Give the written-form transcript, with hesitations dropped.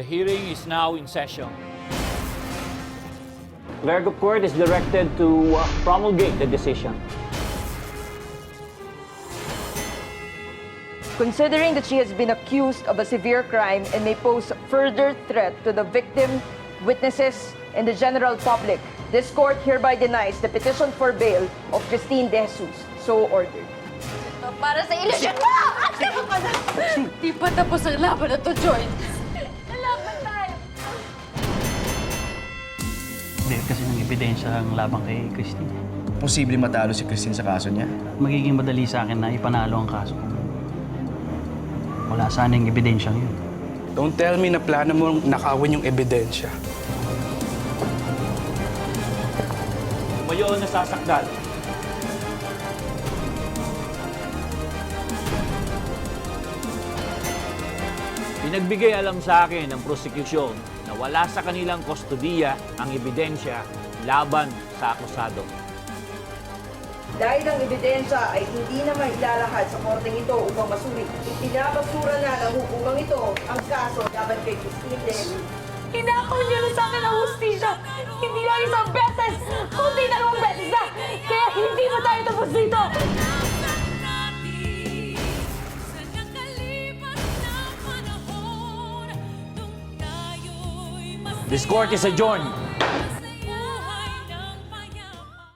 The hearing is now in session. Clerk of Court is directed to promulgate the decision. Considering that she has been accused of a severe crime and may pose further threat to the victim, witnesses, and the general public, this court hereby denies the petition for bail of Christine De Jesus. So ordered. Para sa ilusyon mo! Di pa tapos ang laban na to, Joy. Lalaban tayo. Hindi kasi ng ebidensya ang labang kay Christine. Posible matalo si Christine sa kaso niya. Magiging madali sa akin na ipanalo ang kaso. Wala sanang ebidensya yun. Don't tell me na plano mong nakawin yung ebidensya. Tumayo na sasakdal. Pinagbigay alam sa akin ng prosecution na wala sa kanilang kustodiya ang ebidensya laban sa akusado. Dahil ang ebidensya ay hindi na mailalahad sa korteng ito upang masuri, ipinabasura na ng hukugang ito ang kaso laban kay Christine De Jesus. Hinakaw niyo na sa akin ang hustisya. Hindi lang isang beses, kundi 2 beses na. Kaya hindi na tayo tapos dito. This court is adjourned.